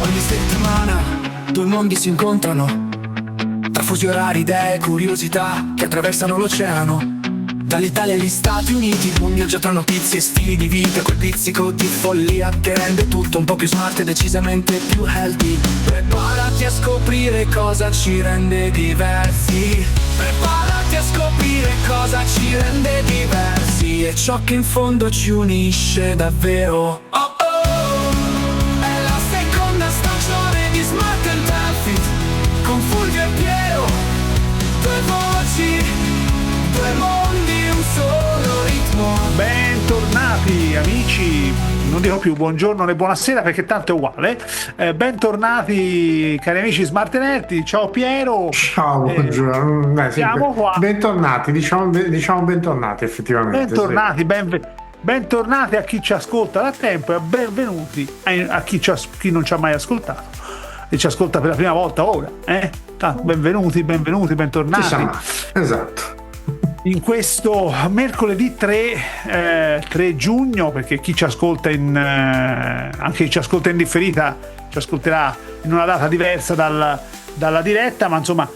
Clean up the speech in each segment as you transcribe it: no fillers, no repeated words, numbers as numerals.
Ogni settimana due mondi si incontrano, tra fusi orari, idee e curiosità che attraversano l'oceano. Dall'Italia agli Stati Uniti, un viaggio tra notizie e stili di vita, quel pizzico di follia che rende tutto un po' più smart e decisamente più healthy. Preparati a scoprire cosa ci rende diversi. Preparati a scoprire cosa ci rende diversi e ciò che in fondo ci unisce davvero. Oh oh, è la seconda stagione di Smart and Healthy, con Fulvio e Piero, due voci, due mondi, un solo ritmo. Bentornati amici, non dico più buongiorno né buonasera perché tanto è uguale. Bentornati cari amici Smart and Healthy, ciao Piero. Ciao, buongiorno. Siamo qua. Bentornati, diciamo bentornati effettivamente. Bentornati, bentornati a chi ci ascolta da tempo e benvenuti a chi non ci ha mai ascoltato e ci ascolta per la prima volta ora. Benvenuti, bentornati. Esatto. In questo mercoledì 3 giugno, perché chi ci ascolta anche chi ci ascolta in differita ci ascolterà in una data diversa dalla diretta, ma insomma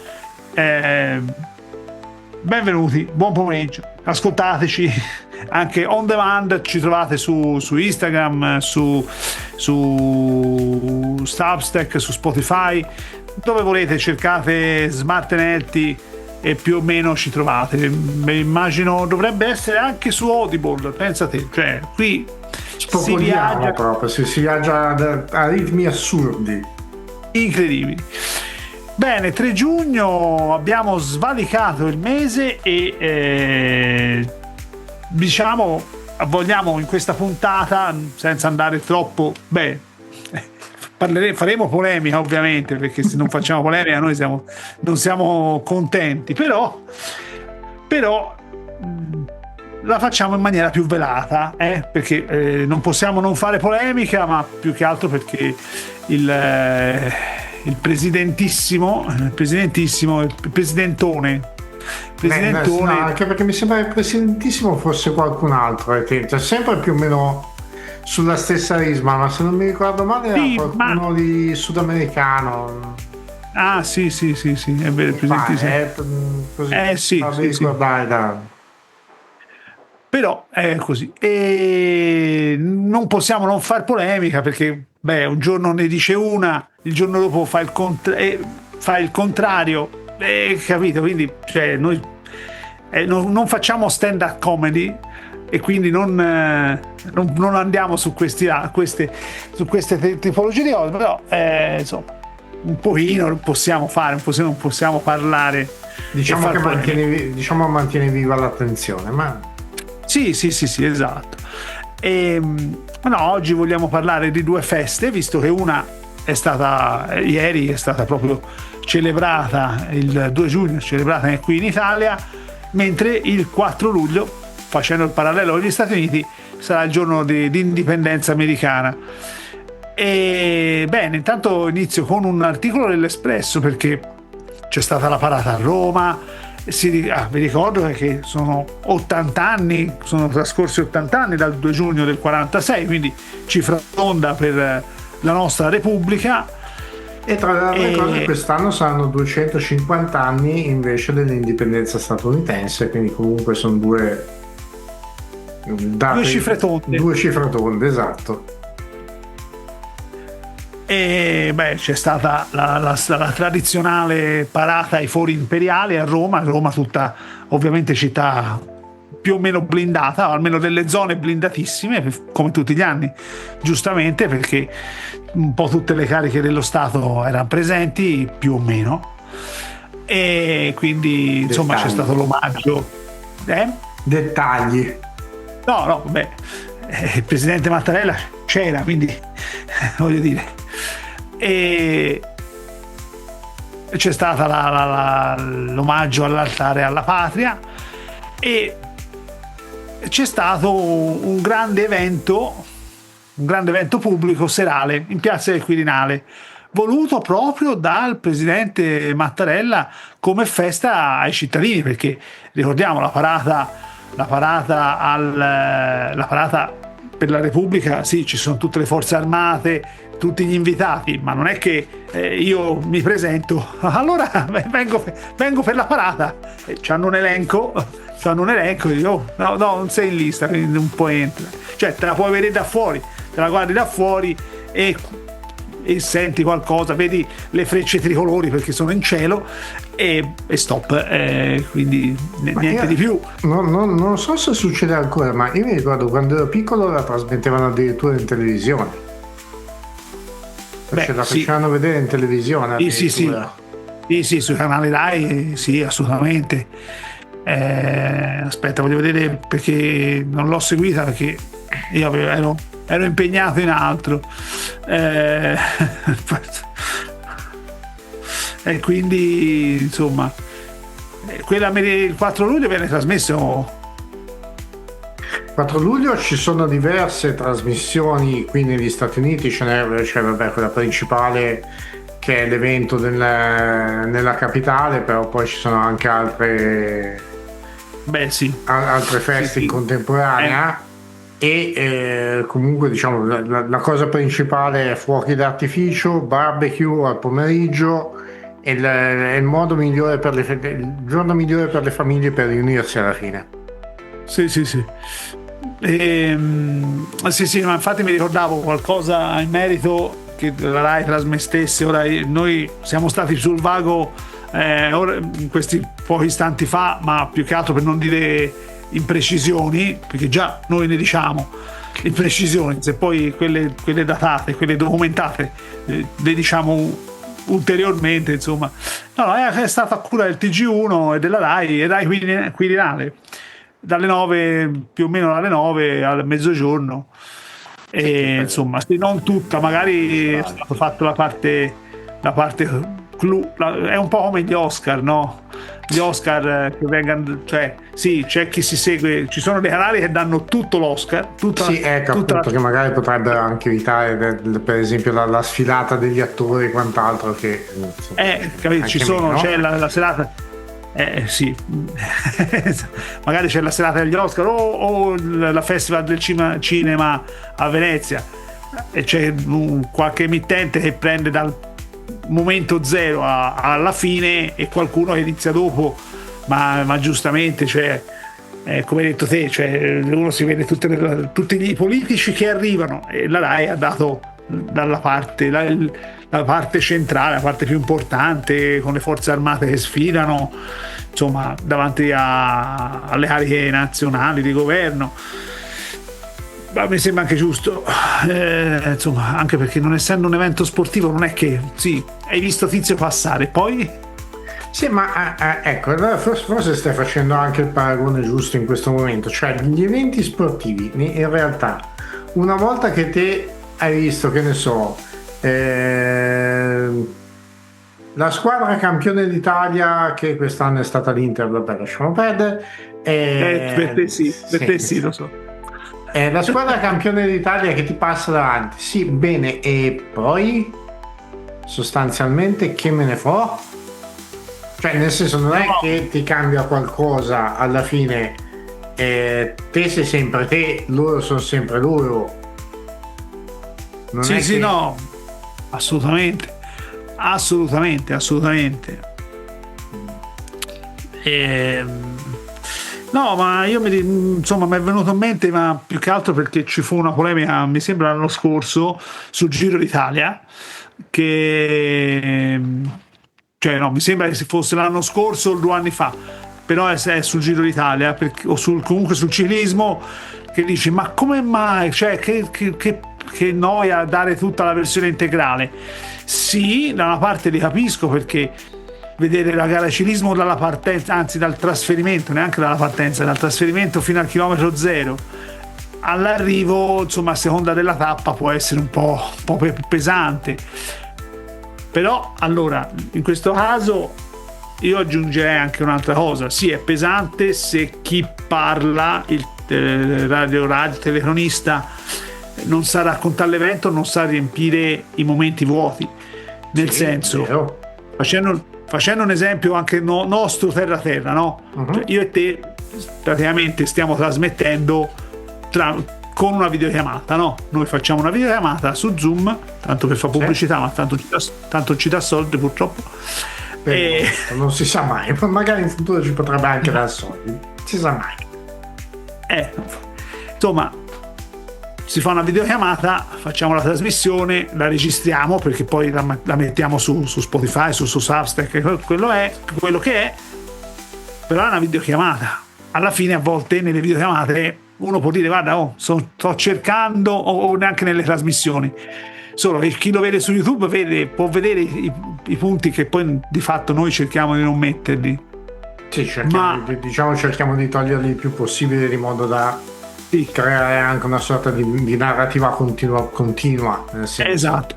benvenuti, buon pomeriggio, ascoltateci anche on demand, ci trovate su Instagram, su Substack, su Spotify, dove volete cercate Smart and Healthy e più o meno ci trovate. Immagino dovrebbe essere anche su Audible, pensate, cioè qui si viaggia proprio, si viaggia a ritmi assurdi, incredibili. Bene, 3 giugno abbiamo svalicato il mese e diciamo vogliamo in questa puntata, senza andare troppo faremo polemica ovviamente, perché se non facciamo polemica noi non siamo contenti, però la facciamo in maniera più velata, perché non possiamo non fare polemica, ma più che altro perché il presidentone, no, anche perché mi sembra che il presidentissimo fosse qualcun altro, c'è sempre più o meno sulla stessa risma, ma se non mi ricordo male era qualcuno di sudamericano. Ah sì, è vero, così ricordare. Però è così, e non possiamo non far polemica, perché un giorno ne dice una, il giorno dopo fa il contrario, capito? Quindi cioè, noi non facciamo stand up comedy e quindi non andiamo su queste tipologie di cose, però insomma un pochino possiamo parlare, diciamo che mantiene viva l'attenzione, ma sì, esatto. Oggi vogliamo parlare di due feste, visto che una ieri è stata proprio celebrata, il 2 giugno celebrata qui in Italia, mentre il 4 luglio, facendo il parallelo con gli Stati Uniti, sarà il giorno di indipendenza americana. E bene, intanto inizio con un articolo dell'Espresso, perché c'è stata la parata a Roma. Vi ricordo che sono 80 anni, sono trascorsi 80 anni dal 2 giugno del 46, quindi cifra tonda per la nostra Repubblica. E tra le altre cose quest'anno saranno 250 anni invece dell'indipendenza statunitense, quindi comunque sono due cifre tonde, esatto. E c'è stata la tradizionale parata ai fori imperiali a Roma tutta ovviamente città più o meno blindata, o almeno delle zone blindatissime, come tutti gli anni, giustamente, perché un po' tutte le cariche dello Stato erano presenti, più o meno, e quindi insomma c'è stato l'omaggio. Dettagli. No, il presidente Mattarella c'era, quindi voglio dire, e c'è stata l'omaggio all'altare alla patria, e c'è stato un grande evento pubblico serale in piazza del Quirinale, voluto proprio dal presidente Mattarella come festa ai cittadini, perché ricordiamo la parata per la Repubblica, sì, ci sono tutte le forze armate, tutti gli invitati, ma non è che io mi presento, allora vengo per la parata, c'hanno un elenco, e io no, non sei in lista, quindi non puoi entrare, cioè te la puoi vedere da fuori, te la guardi da fuori e senti qualcosa, vedi le frecce tricolori perché sono in cielo e stop, quindi niente di più. Non so se succede ancora, ma io mi ricordo quando ero piccolo la trasmettevano addirittura in televisione. La facevano vedere in televisione. Sì, sui canali Rai, sì, assolutamente. Aspetta, voglio vedere perché non l'ho seguita, perché io ero impegnato in altro, e quindi insomma quella il 4 luglio viene trasmesso. 4 luglio ci sono diverse trasmissioni qui negli Stati Uniti, c'è quella principale che è l'evento nella capitale, però poi ci sono anche altre feste in contemporanea. E comunque diciamo la cosa principale è fuochi d'artificio, barbecue al pomeriggio, e il modo migliore il giorno migliore per le famiglie per riunirsi alla fine. Sì, ma infatti mi ricordavo qualcosa in merito che la Rai trasmettesse. Ora noi siamo stati sul vago ora, in questi pochi istanti fa, ma più che altro per non dire imprecisioni, perché già noi ne diciamo imprecisioni, se poi quelle datate, quelle documentate le diciamo ulteriormente, insomma. No, è stata a cura del TG1 e della Rai, e Rai Quirinale, dalle 9, più o meno alle 9 al mezzogiorno, e insomma non tutta, magari è stato fatto la parte clou, è un po' come gli Oscar, no? Gli Oscar che vengono, cioè sì, c'è chi si segue, ci sono dei canali che danno tutto l'Oscar, che magari potrebbero anche evitare per esempio la sfilata degli attori e quant'altro, che capito, ci sono, meno. C'è la serata, sì magari c'è la serata degli Oscar o la Festival del Cinema a Venezia, e c'è qualche emittente che prende dal momento zero alla fine, e qualcuno che inizia dopo, ma giustamente, cioè come hai detto te, cioè uno si vede tutti i politici che arrivano, e la Rai ha dato dalla parte la parte centrale, la parte più importante, con le forze armate che sfidano, insomma, davanti alle cariche nazionali di governo. Ma mi sembra anche giusto, insomma, anche perché non essendo un evento sportivo, non è che sì, hai visto Tizio passare, poi sì, ma ecco, forse stai facendo anche il paragone giusto in questo momento, cioè gli eventi sportivi in realtà, una volta che te hai visto, che ne so, la squadra campione d'Italia, che quest'anno è stata l'Inter, vabbè, lasciamo perdere, per te sì, lo so. La squadra campione d'Italia che ti passa davanti, sì, bene, e poi sostanzialmente che me ne fo? Cioè, nel senso, non è che ti cambia qualcosa alla fine, te sei sempre te, loro sono sempre loro. No, assolutamente. No, ma io insomma mi è venuto in mente, ma più che altro perché ci fu una polemica, mi sembra l'anno scorso, sul Giro d'Italia, che cioè no, mi sembra che fosse l'anno scorso o 2 anni fa, però è sul Giro d'Italia, o comunque sul ciclismo, che dici ma come mai, cioè che noia dare tutta la versione integrale. Sì, da una parte li capisco, perché vedere la gara ciclismo dalla partenza, anzi dal trasferimento, neanche dalla partenza, dal trasferimento fino al chilometro zero all'arrivo, insomma, a seconda della tappa può essere un po' pesante. Però allora, in questo caso io aggiungerei anche un'altra cosa: sì, è pesante se chi parla, il telecronista, non sa raccontare l'evento, non sa riempire i momenti vuoti, nel senso, facendo un esempio anche nostro terra, no? Uh-huh. Cioè, io e te praticamente stiamo trasmettendo con una videochiamata, no? Noi facciamo una videochiamata su Zoom, tanto per fare pubblicità, ma tanto ci dà soldi purtroppo. Non si sa mai, magari in futuro ci potrebbe anche dar soldi, si sa mai. Insomma, si fa una videochiamata, facciamo la trasmissione, la registriamo perché poi la mettiamo su Spotify, su Substack, quello che è, però è una videochiamata. Alla fine a volte nelle videochiamate uno può dire guarda, sto cercando, o neanche nelle trasmissioni, solo che chi lo vede su YouTube può vedere i punti che poi di fatto noi cerchiamo di non metterli. Sì, cerchiamo di toglierli il più possibile, di modo da creare anche una sorta di narrativa continua nel senso. Esatto.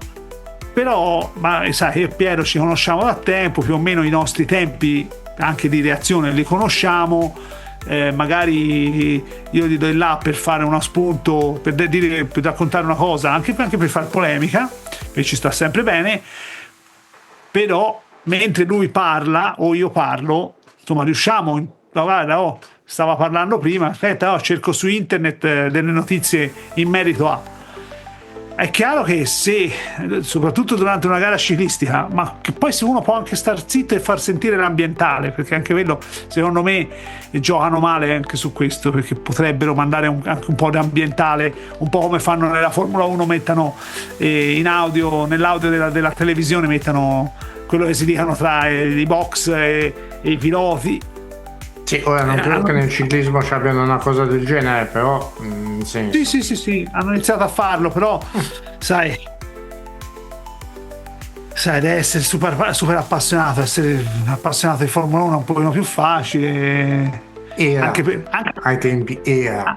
Però, sai, io e Piero ci conosciamo da tempo, più o meno i nostri tempi anche di reazione li conosciamo. Magari io gli do il là per fare uno spunto, per raccontare una cosa, anche per fare polemica, che ci sta sempre bene. Però mentre lui parla o io parlo, insomma, riusciamo, guarda, stava parlando prima, aspetta, cerco su internet delle notizie in merito a. È chiaro che se, soprattutto durante una gara ciclistica, ma che poi se uno può anche star zitto e far sentire l'ambientale, perché anche quello secondo me giocano male anche su questo, perché potrebbero mandare anche un po' di ambientale, un po' come fanno nella Formula 1, mettano in audio, nell'audio della televisione mettono quello che si dicono tra i box e i piloti. Sì, ora non credo che nel ciclismo ci abbiano una cosa del genere, però sì, hanno iniziato a farlo, però sai, deve essere super appassionato, essere appassionato di Formula 1 è un pochino più facile. Anche ai tempi era.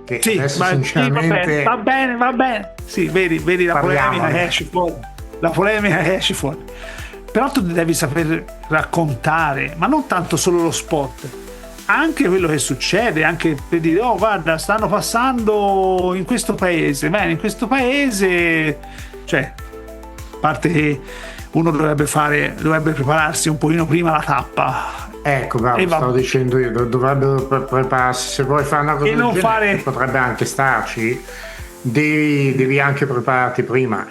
Che sì, adesso sinceramente va bene. Sì, vedi la polemica che esce fuori. La polemica che esce fuori. Però tu devi saper raccontare, ma non tanto solo lo sport, anche quello che succede, anche per dire guarda, stanno passando in questo paese, bene, in questo paese, cioè, a parte che uno dovrebbe prepararsi un pochino prima la tappa. Ecco, bravo, stavo dicendo io, dovrebbero prepararsi, se vuoi fare una cosa del genere, potrebbe anche starci, devi anche prepararti prima.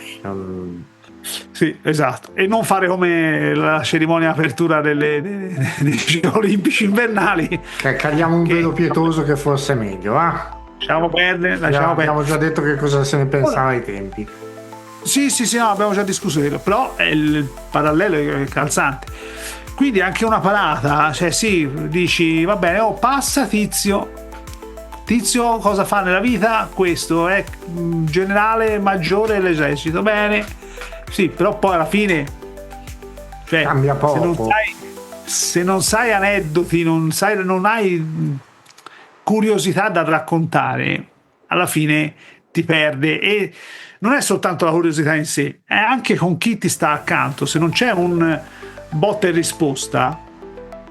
Sì, esatto, e non fare come la cerimonia apertura dei Giochi Olimpici invernali. Cagliamo un velo pietoso che forse è meglio, lasciamo perdere. Abbiamo già detto che cosa se ne pensava ai tempi. Sì, no, abbiamo già discusso quello, però il parallelo è calzante. Quindi anche una parata, cioè sì, dici va bene, passa Tizio cosa fa nella vita? Questo è generale maggiore dell'esercito, bene. Sì, però poi alla fine, cioè, cambia poco. Se non sai aneddoti, non hai curiosità da raccontare, alla fine ti perde. E non è soltanto la curiosità in sé, è anche con chi ti sta accanto. Se non c'è un botta e risposta,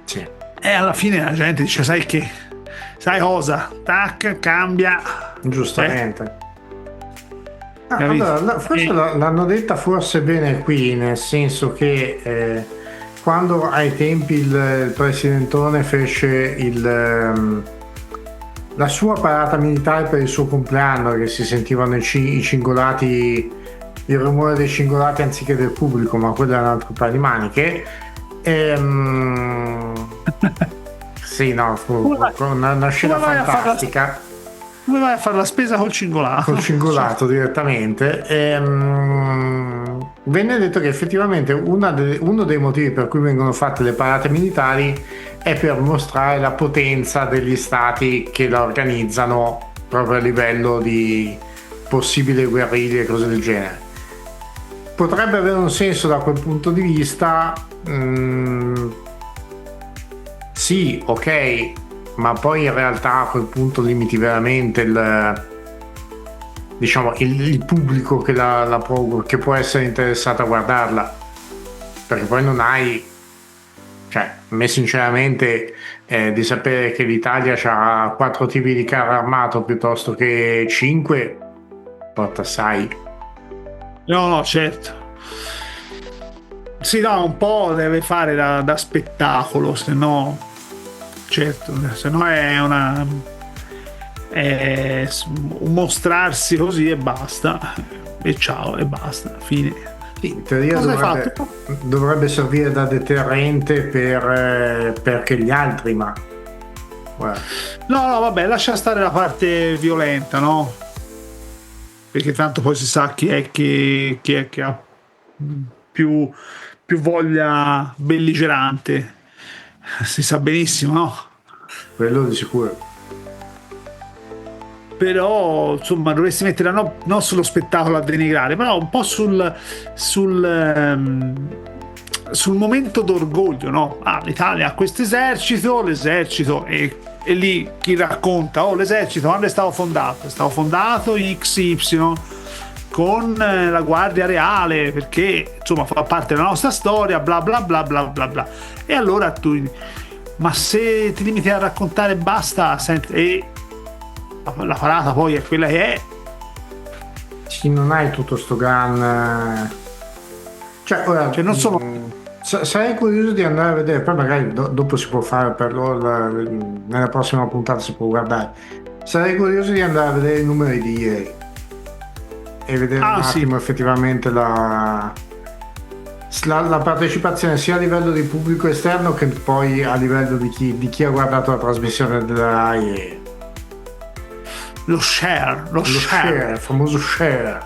sì. E alla fine la gente dice sai cosa? Tac, cambia. Giustamente. Allora, forse l'hanno detta forse bene qui, nel senso che quando ai tempi il presidentone fece la sua parata militare per il suo compleanno, che si sentivano i cingolati, il rumore dei cingolati anziché del pubblico, ma quello è un altro paio di maniche. Sì, no, fu una scena fantastica. Come vai a fare la spesa col cingolato? Col cingolato direttamente. Venne detto che effettivamente uno dei motivi per cui vengono fatte le parate militari è per mostrare la potenza degli stati che la organizzano, proprio a livello di possibili guerriglie e cose del genere. Potrebbe avere un senso da quel punto di vista, sì, ok, ma poi in realtà a quel punto limiti veramente il pubblico che può essere interessato a guardarla, perché poi non hai, cioè, a me sinceramente di sapere che l'Italia ha 4 tipi di carro armato piuttosto che 5 porta assai. No, certo. Sì, no, un po' deve fare da spettacolo, se no, certo, se no è mostrarsi così e basta, e ciao e basta, fine. Sì, in teoria dovrebbe servire da deterrente perché gli altri, ma no, vabbè, lascia stare la parte violenta, no? Perché tanto poi si sa chi è che ha più voglia belligerante, si sa benissimo, no? Quello di sicuro. Però insomma dovresti mettere non sullo spettacolo a denigrare, però un po' sul momento d'orgoglio, no? L'Italia ha questo l'esercito e lì chi racconta, l'esercito quando è stato fondato? È stato fondato XY con la Guardia Reale, perché insomma fa parte della nostra storia, bla bla bla bla bla bla. E allora ma se ti limiti a raccontare basta, e la parata poi è quella che è, sì, non hai tutto sto gran cioè non sono sarei curioso di andare a vedere, poi magari dopo si può fare nella prossima puntata si può guardare. Sarei curioso di andare a vedere i numeri di ieri e vedere un attimo effettivamente la partecipazione sia a livello di pubblico esterno che poi a livello di chi ha guardato la trasmissione della RAI. Lo share, il famoso share.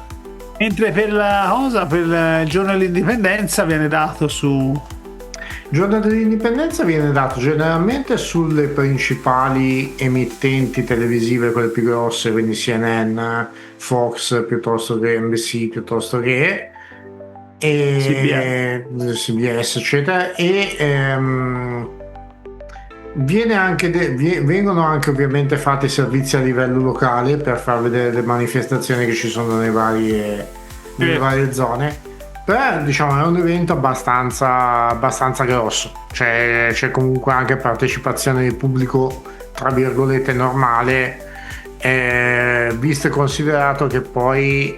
Mentre per il giorno dell'indipendenza viene dato il giorno dell'indipendenza viene dato generalmente sulle principali emittenti televisive, quelle più grosse, quindi CNN, Fox, piuttosto che NBC, piuttosto che CBS eccetera, e vengono anche ovviamente fatti servizi a livello locale per far vedere le manifestazioni che ci sono nelle varie zone, però diciamo è un evento abbastanza grosso, c'è comunque anche partecipazione del pubblico tra virgolette normale, visto e considerato che poi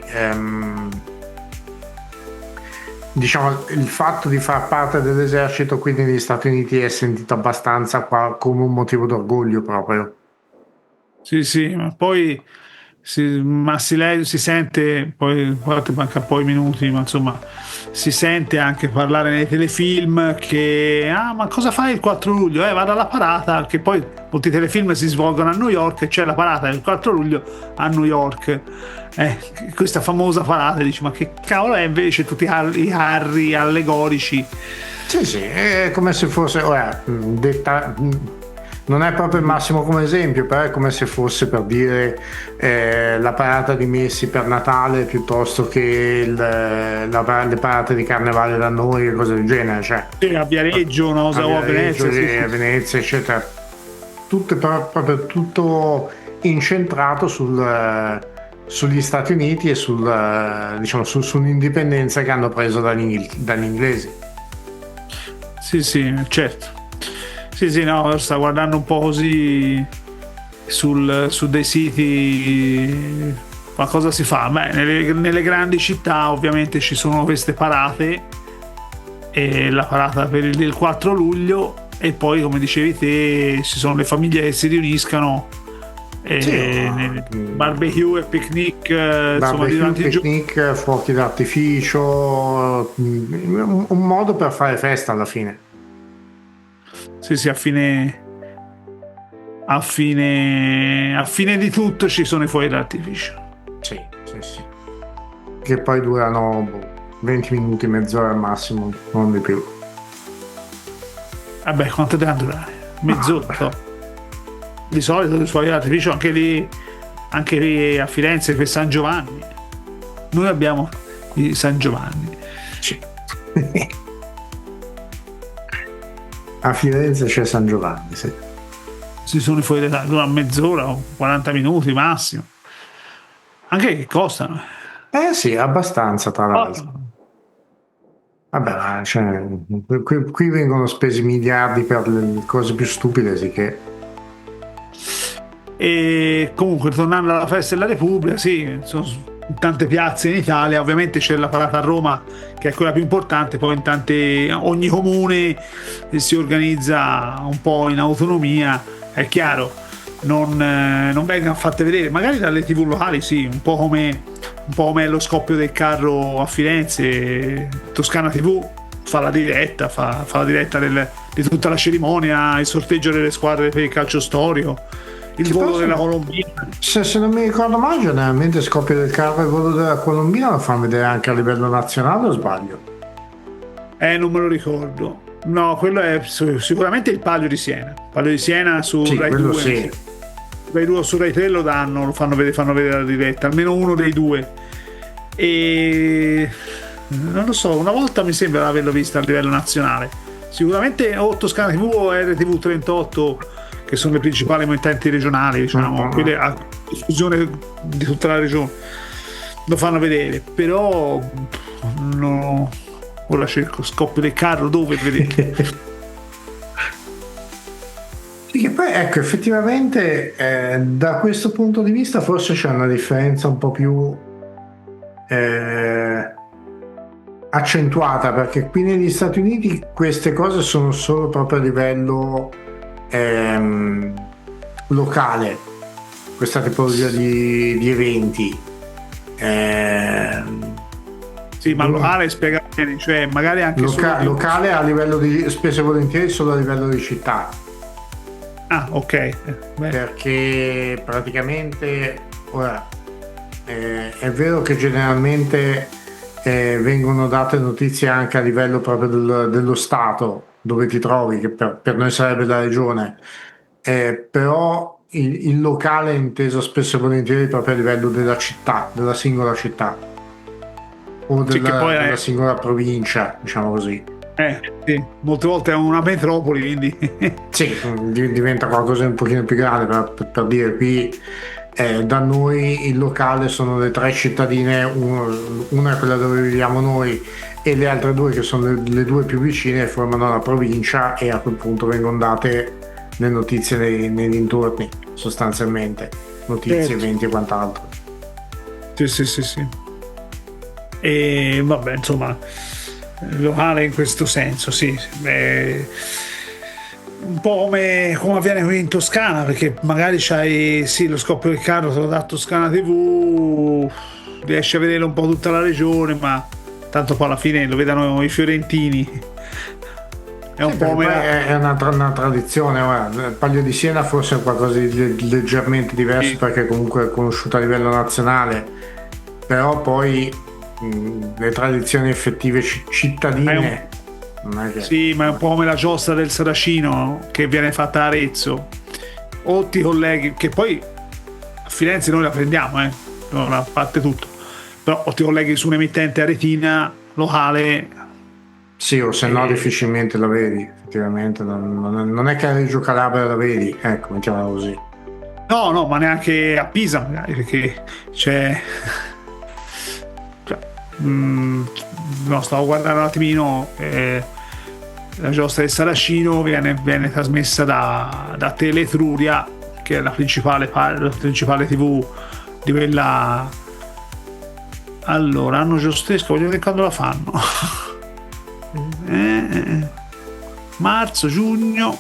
diciamo il fatto di far parte dell'esercito qui negli Stati Uniti è sentito abbastanza come un motivo d'orgoglio proprio. Sì, ma poi si sente, poi manca poi minuti, ma insomma si sente anche parlare nei telefilm che ma cosa fai il 4 luglio? Vado alla parata, che poi molti telefilm si svolgono a New York e c'è la parata del 4 luglio a New York, questa famosa parata, dici ma che cavolo è, invece tutti i carri allegorici. Sì, è come se fosse non è proprio il massimo come esempio, però è come se fosse per dire la parata di Messi per Natale piuttosto che le parate di carnevale da noi e cose del genere, cioè a Viareggio, o a Venezia, a Venezia eccetera, proprio tutto incentrato sugli Stati Uniti e sull'indipendenza che hanno preso dagli inglesi. Sì, certo. Sì, no, sta guardando un po' così su dei siti, ma cosa si fa? Beh, nelle grandi città ovviamente ci sono queste parate, e la parata per il 4 luglio e poi come dicevi te ci sono le famiglie che si riuniscano, barbecue e picnic, picnic, fuochi d'artificio, un modo per fare festa alla fine. Sì, a fine di tutto ci sono i fuochi d'artificio. Sì. Che poi durano 20 minuti, mezz'ora al massimo, non di più. Vabbè, quanto deve durare? Mezz'ora. Di solito i fuochi d'artificio anche lì a Firenze per San Giovanni. Noi abbiamo i San Giovanni. Sì. A Firenze c'è San Giovanni, sì. Ci sono i fuochi dura mezz'ora o 40 minuti massimo. Anche che costano. Sì, abbastanza tra l'altro. Vabbè, qui vengono spesi miliardi per le cose più stupide, sì che. E comunque tornando alla festa della Repubblica, sì, sono in tante piazze in Italia, ovviamente c'è la parata a Roma che è quella più importante, poi ogni comune si organizza un po' in autonomia, è chiaro. non vengano fatte vedere, magari dalle TV locali sì, un po' come lo scoppio del carro a Firenze. Toscana TV fa la diretta, fa la diretta di tutta la cerimonia, il sorteggio delle squadre per il calcio storico, il volo della Colombina. Se non mi ricordo male, generalmente scoppio del carro e il volo della Colombina lo fanno vedere anche a livello nazionale, o sbaglio? Non me lo ricordo. No, quello è sicuramente il Palio di Siena. Palio di Siena su Sì, Rai quello 2. sì. Rai 2 su Rai 3 lo danno, fanno vedere la diretta, almeno uno dei due. E non lo so, una volta mi sembra di averlo visto a livello nazionale. Sicuramente o Toscana TV o RTV 38, che sono le principali emittenti regionali, diciamo, quelle a diffusione di tutta la regione, lo fanno vedere, però no. Ora cerco scoppio del carro dove vedete. Sì, poi ecco, effettivamente da questo punto di vista forse c'è una differenza un po' più accentuata, perché qui negli Stati Uniti queste cose sono solo proprio a livello locale, questa tipologia di eventi. Sì, ma locale spiega bene, cioè magari anche locale a livello di, spesso e volentieri solo a livello di città. Ah, ok. Perché praticamente ora è vero che generalmente vengono date notizie anche a livello proprio dello stato dove ti trovi, che per noi sarebbe la regione, però il locale è inteso spesso e volentieri proprio a livello della città, della singola città o della singola provincia, diciamo così. Sì, molte volte è una metropoli, quindi sì, diventa qualcosa di un pochino più grande, per dire, qui da noi il locale sono le 3 cittadine, una è quella dove viviamo noi e le altre 2 che sono le 2 più vicine formano la provincia, e a quel punto vengono date le notizie nei dintorni, sostanzialmente notizie, eventi e quant'altro. Sì. E vabbè, insomma, locale in questo senso, sì. Un po' come avviene qui in Toscana, perché magari c'hai lo scoppio del carro, te lo dà Toscana TV, riesci a vedere un po' tutta la regione, ma tanto poi alla fine lo vedano i fiorentini. È un po' è una tradizione. Il Palio di Siena forse è qualcosa di leggermente diverso, sì, perché comunque è conosciuto a livello nazionale, però poi le tradizioni effettive cittadine sì, ma è un po' come la giostra del Saracino che viene fatta a Arezzo, o ti colleghi, che poi a Firenze noi la prendiamo, non a parte tutto, però o ti colleghi su un'emittente aretina locale, sì, o se no difficilmente la vedi, effettivamente non è che a Reggio Calabria la vedi, ecco, mettiamola così. No, ma neanche a Pisa magari, perché c'è no, stavo guardando un attimino, la giostra del Saracino viene trasmessa da Teletruria, che è la principale TV di quella. Allora, anno giostesco, voglio vedere quando la fanno. Marzo, giugno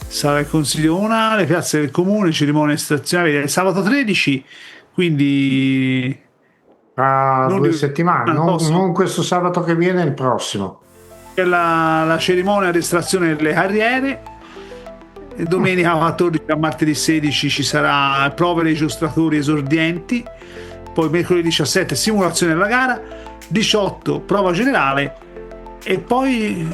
sarà il Consiglio Comunale, Piazza del Comune, cerimonia stazionale il sabato 13, quindi 2 settimane, non questo sabato che viene, il prossimo. È la cerimonia di estrazione delle carriere, e domenica 14 a martedì 16 ci sarà prove dei giostratori esordienti, poi mercoledì 17 simulazione della gara, 18 prova generale, e poi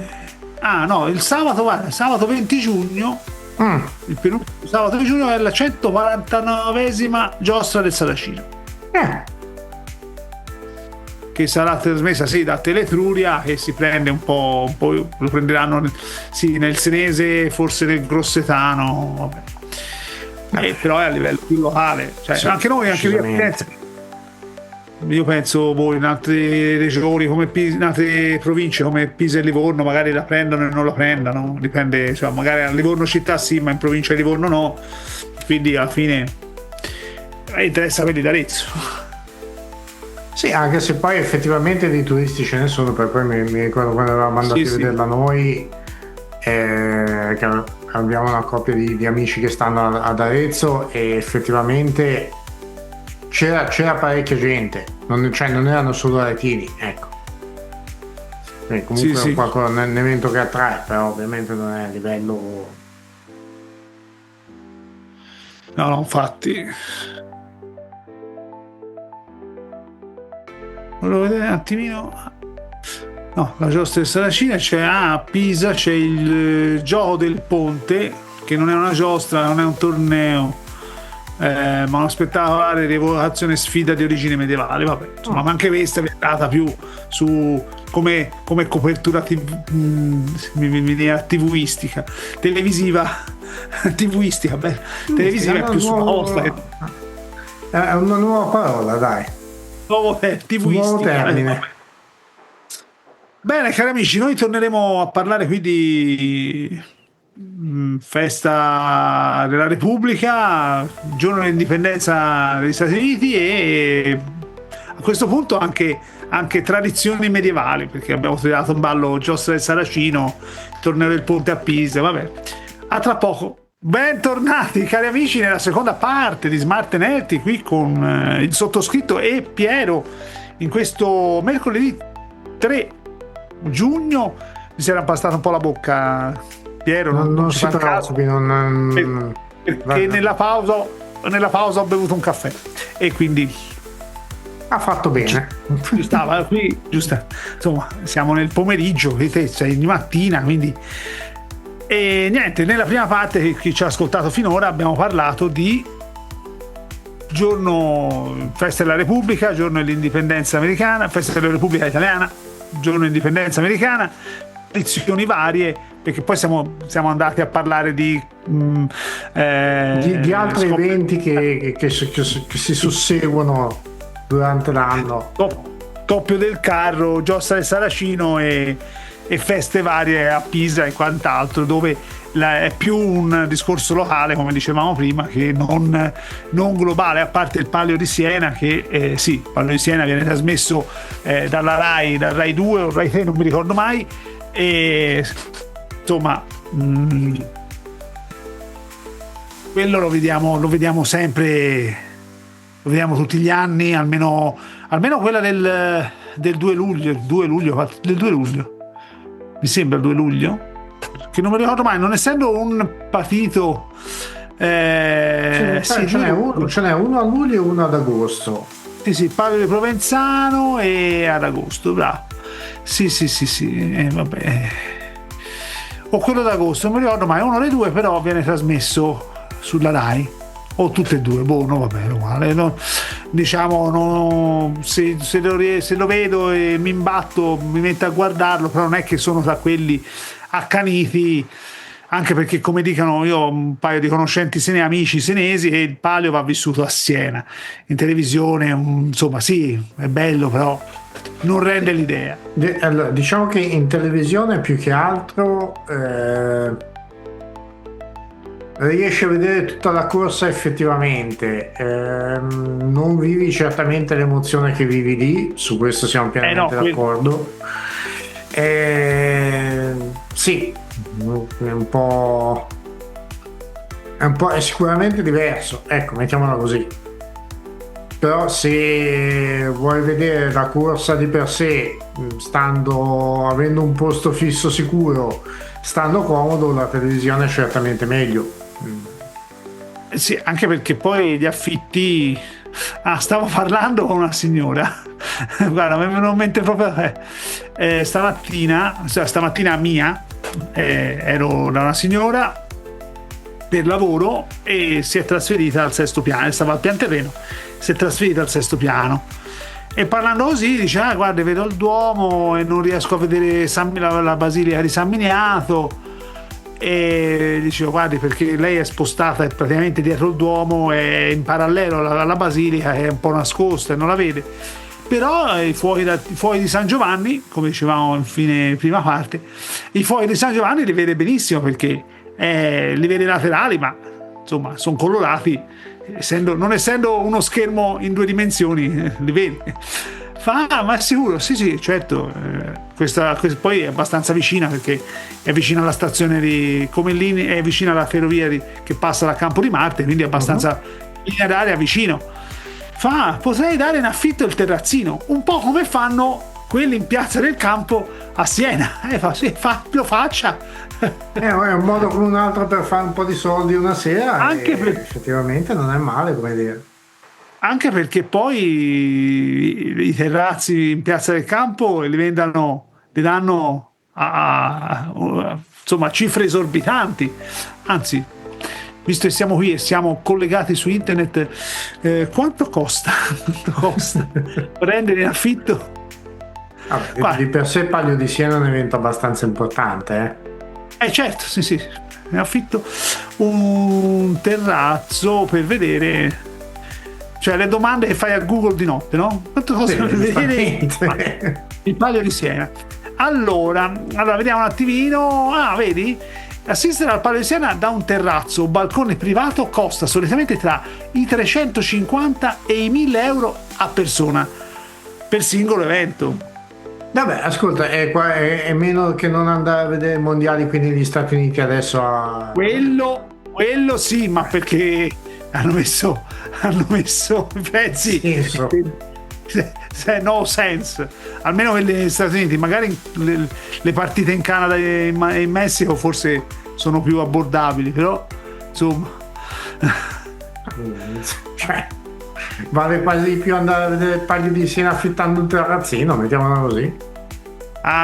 il sabato 20 giugno, il penultimo sabato di giugno, è la 149esima giostra del Saracino, che sarà trasmessa da Teletruria, che si prende un po' lo prenderanno nel Senese, forse nel Grossetano, vabbè. Però è a livello più locale, cioè, sì, anche noi, anche qui a Firenze, io penso voi in altre regioni in altre province come Pisa e Livorno magari la prendono e non la prendano, dipende, cioè, magari a Livorno città sì, ma in provincia di Livorno no, quindi alla fine interessa quelli d'Arezzo. Sì, anche se poi effettivamente di turisti ce ne sono, perché poi mi ricordo quando avevamo mandato a vederla noi, che abbiamo una coppia di amici che stanno ad Arezzo e effettivamente c'era parecchia gente, non erano solo aretini, ecco. Quindi comunque Sì, è un evento che attrae, però ovviamente non è a livello... No, infatti. Volevo vedere un attimino. No, la giostra del Saracino c'è a Pisa, c'è il gioco del ponte, che non è una giostra, non è un torneo, ma una spettacolare rievocazione sfida di origine medievale. Vabbè, insomma, ma anche questa è vietata più su come copertura TVistica, televisiva, TVistica, televisiva è più sulla vostra. È una nuova parola, dai. Nuovo termine. Bene, cari amici, noi torneremo a parlare qui di festa della Repubblica, giorno dell'indipendenza degli Stati Uniti e a questo punto anche tradizioni medievali, perché abbiamo tirato in ballo giostra del Saracino, torneo del ponte a Pisa, vabbè. A tra poco. Bentornati cari amici nella seconda parte di Smart Nerdy qui con il sottoscritto e Piero in questo mercoledì 3 giugno. Mi si era impastata un po' la bocca, Piero, non si preoccupi, perché nella pausa ho bevuto un caffè e quindi ha fatto bene. Stava qui, giusto, insomma siamo nel pomeriggio, te sei di mattina, quindi e niente, nella prima parte chi ci ha ascoltato finora abbiamo parlato di giorno festa della Repubblica, giorno dell'indipendenza americana, festa della Repubblica italiana, giorno dell'indipendenza americana, tradizioni varie, perché poi siamo andati a parlare di altri eventi che si susseguono durante l'anno. Doppio del carro, giostra del Saracino e feste varie a Pisa e quant'altro, dove è più un discorso locale, come dicevamo prima, che non globale, a parte il Palio di Siena, che sì, il Palio di Siena viene trasmesso dalla Rai, dal Rai 2 o Rai 3, non mi ricordo mai, e insomma quello lo vediamo sempre, lo vediamo tutti gli anni, almeno quella del 2 luglio, mi sembra il 2 luglio, che non mi ricordo mai, non essendo un partito ce n'è uno a luglio e uno ad agosto. Sì, Palio di Provenzano e ad agosto, bravo. Sì, vabbè. O quello d'agosto, non mi ricordo mai, uno dei due però viene trasmesso sulla Rai, o tutte e due, no, vabbè, uguale, no, diciamo, no, se lo vedo e mi imbatto, mi metto a guardarlo, però non è che sono tra quelli accaniti, anche perché, come dicono, io ho un paio di conoscenti amici senesi, e il Palio va vissuto a Siena in televisione, insomma sì, è bello, però non rende l'idea. Allora, diciamo che in televisione più che altro riesci a vedere tutta la corsa effettivamente, non vivi certamente l'emozione che vivi lì, su questo siamo pienamente d'accordo. Sì, è sicuramente diverso, ecco, mettiamola così. Però se vuoi vedere la corsa di per sé, avendo un posto fisso sicuro, stando comodo, la televisione è certamente meglio. Sì, anche perché poi gli affitti... stavo parlando con una signora, guarda, mi è venuto in mente proprio stamattina mia, ero da una signora per lavoro e si è trasferita al sesto piano, stava al pian terreno, si è trasferita al sesto piano, e parlando così dice: guarda, vedo il Duomo e non riesco a vedere la Basilica di San Miniato. E dicevo: guardi, perché lei è spostata praticamente dietro il Duomo, è in parallelo alla Basilica, è un po' nascosta e non la vede, però i fuochi di San Giovanni, come dicevamo in prima parte, i fuochi di San Giovanni li vede benissimo, perché li vede laterali, ma insomma sono colorati, non essendo uno schermo in 2 dimensioni, li vede. Ma è sicuro, sì, certo. Questa poi è abbastanza vicina, perché è vicina alla stazione di Comellini, è vicina alla ferrovia che passa da Campo di Marte, quindi è abbastanza linea d'aria vicino. Potrei dare in affitto il terrazzino, un po' come fanno quelli in Piazza del Campo a Siena. Lo faccia. È un modo come un altro per fare un po' di soldi una sera, Anche effettivamente non è male, come dire. Anche perché poi i terrazzi in Piazza del Campo li danno insomma, cifre esorbitanti. Anzi, visto che siamo qui e siamo collegati su internet, quanto costa? Quanto costa prendere in affitto? Vabbè, di per sé Palio di Siena è un evento abbastanza importante, Certo, sì. Ne affitto un terrazzo per vedere, cioè le domande che fai a Google di notte, no? Quanto costa vedere il Palio di Siena? Allora, vediamo un attimino. Vedi? Assistere al Palio di Siena da un terrazzo o balcone privato costa solitamente tra i 350 e i 1000 euro a persona per singolo evento. Vabbè, ascolta, è meno che non andare a vedere i mondiali qui negli Stati Uniti adesso Quello sì, ma perché hanno messo i prezzi no sense, almeno quelli negli Stati Uniti. Magari le partite in Canada e in Messico forse sono più abbordabili, però insomma cioè, vale quasi più andare a vedere il Palio di Siena affittando un terrazzino, mettiamola così.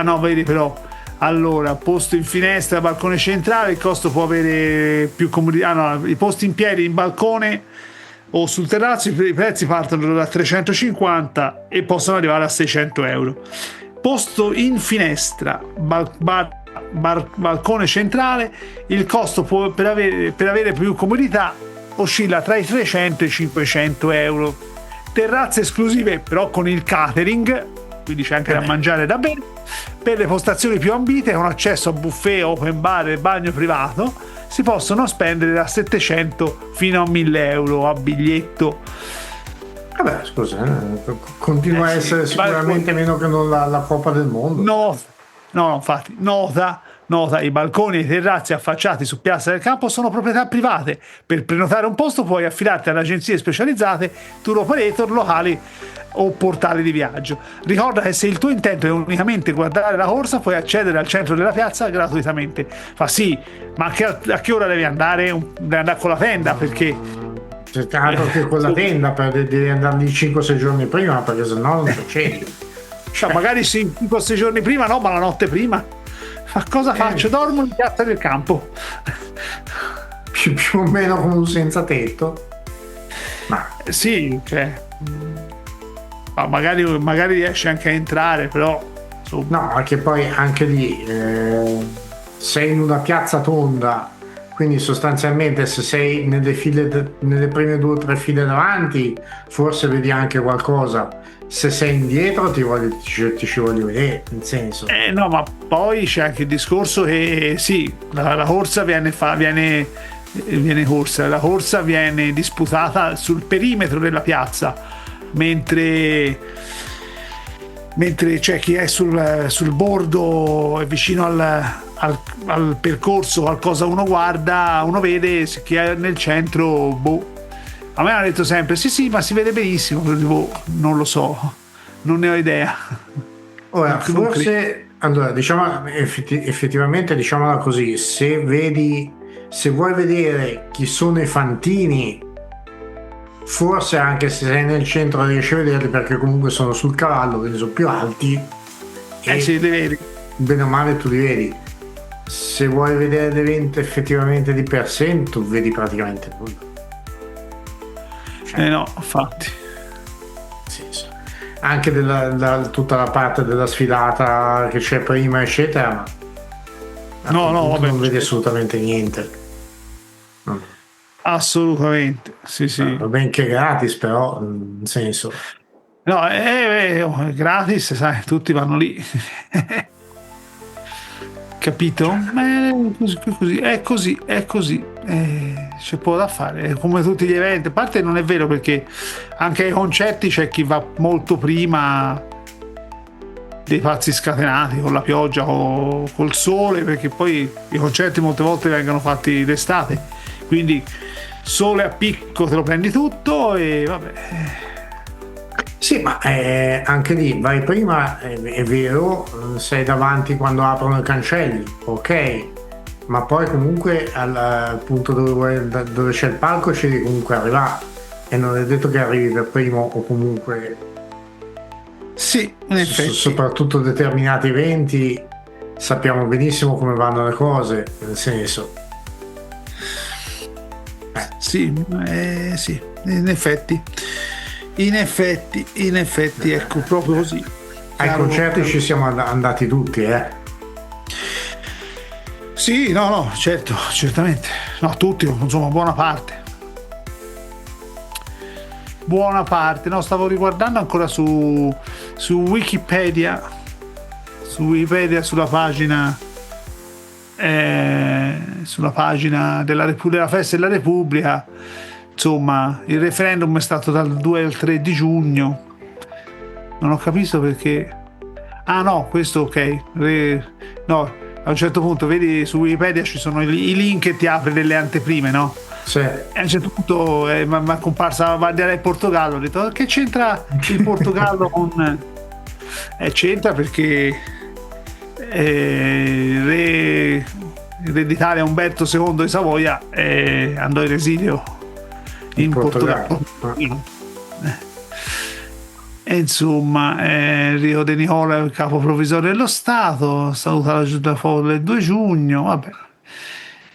No, vedi, però allora, posto in finestra, balcone centrale, il costo può avere più comodità. No, i posti in piedi in balcone o sul terrazzo, i prezzi partono da 350 e possono arrivare a 600 euro. Posto in finestra, balcone centrale, il costo per avere più comodità oscilla tra i 300 e i 500 euro. Terrazze esclusive però con il catering, quindi c'è anche da mangiare e da bere. Per le postazioni più ambite, con accesso a buffet, open bar e bagno privato, si possono spendere da 700 fino a 1000 euro a biglietto. Vabbè, scusa, continua a essere sicuramente meno che non la Coppa del Mondo. No, infatti, nota, i balconi e i terrazzi affacciati su Piazza del Campo sono proprietà private. Per prenotare un posto puoi affidarti ad agenzie specializzate, tour operator locali o portali di viaggio. Ricorda che se il tuo intento è unicamente guardare la corsa, puoi accedere al centro della piazza gratuitamente. Sì, ma a che ora devi andare? Devi andare con la tenda, perché c'è altro che con la tenda, devi andare lì 5-6 giorni prima, perché sennò non succede. Cioè, magari 5-6 giorni prima, no, ma la notte prima. Cosa faccio? Dormo in Piazza del Campo. Più o meno come un senza tetto. Ma sì, cioè, ma magari riesci anche a entrare, però insomma. No, che poi anche lì sei in una piazza tonda, quindi sostanzialmente se sei nelle prime 2 o 3 file davanti forse vedi anche qualcosa. Se sei indietro ti ci voglio vedere, nel senso. No, ma poi c'è anche il discorso che sì, la corsa viene disputata sul perimetro della piazza, mentre c'è chi è sul bordo e vicino al percorso, qualcosa uno guarda, uno vede, chi è nel centro, a me hanno detto sempre sì, ma si vede benissimo, non lo so, non ne ho idea. Ora, forse, allora, diciamo effettivamente, diciamola così, se vuoi vedere chi sono i fantini, forse anche se sei nel centro riesci a vederli, perché comunque sono sul cavallo, quindi sono più alti e sì, li vedi. Bene o male tu li vedi. Se vuoi vedere l'evento effettivamente di per sé, tu vedi praticamente nulla. No, infatti. Sì. Anche tutta la parte della sfilata che c'è prima, eccetera, ma vabbè, non vedi assolutamente niente. No. Assolutamente, sì. Va ben che è gratis, però, nel senso. No, è gratis, sai, tutti vanno lì. capito? È così, c'è poco da fare, è come tutti gli eventi. A parte non è vero, perché anche ai concerti c'è chi va molto prima dei pazzi scatenati con la pioggia o col sole, perché poi i concerti molte volte vengono fatti d'estate, quindi sole a picco te lo prendi tutto e vabbè. Sì, ma anche lì vai prima, è vero, sei davanti quando aprono i cancelli, ok, ma poi comunque al punto dove c'è il palco ci devi comunque arrivare, e non è detto che arrivi per primo, o comunque sì, in effetti. Soprattutto determinati eventi sappiamo benissimo come vanno le cose, nel senso sì, in effetti, ecco, proprio così. ai concerti ci siamo andati tutti, Sì, no, certo, certamente, no, tutti, insomma, buona parte, no, stavo riguardando ancora su Wikipedia, sulla pagina della Festa della Repubblica. Insomma, il referendum è stato dal 2 al 3 di giugno. Non ho capito perché. Ah no, questo ok. No, a un certo punto vedi su Wikipedia ci sono i link che ti apre delle anteprime, no? sì. E a un certo punto mi è comparsa la bandiera del Portogallo. Ho detto, che c'entra il Portogallo con. C'entra perché il re d'Italia Umberto II di Savoia andò in esilio in Portogallo. E insomma, Rio De Nicola è il capo provvisorio dello Stato, saluta la Giunta del Fuoco del 2 giugno, vabbè.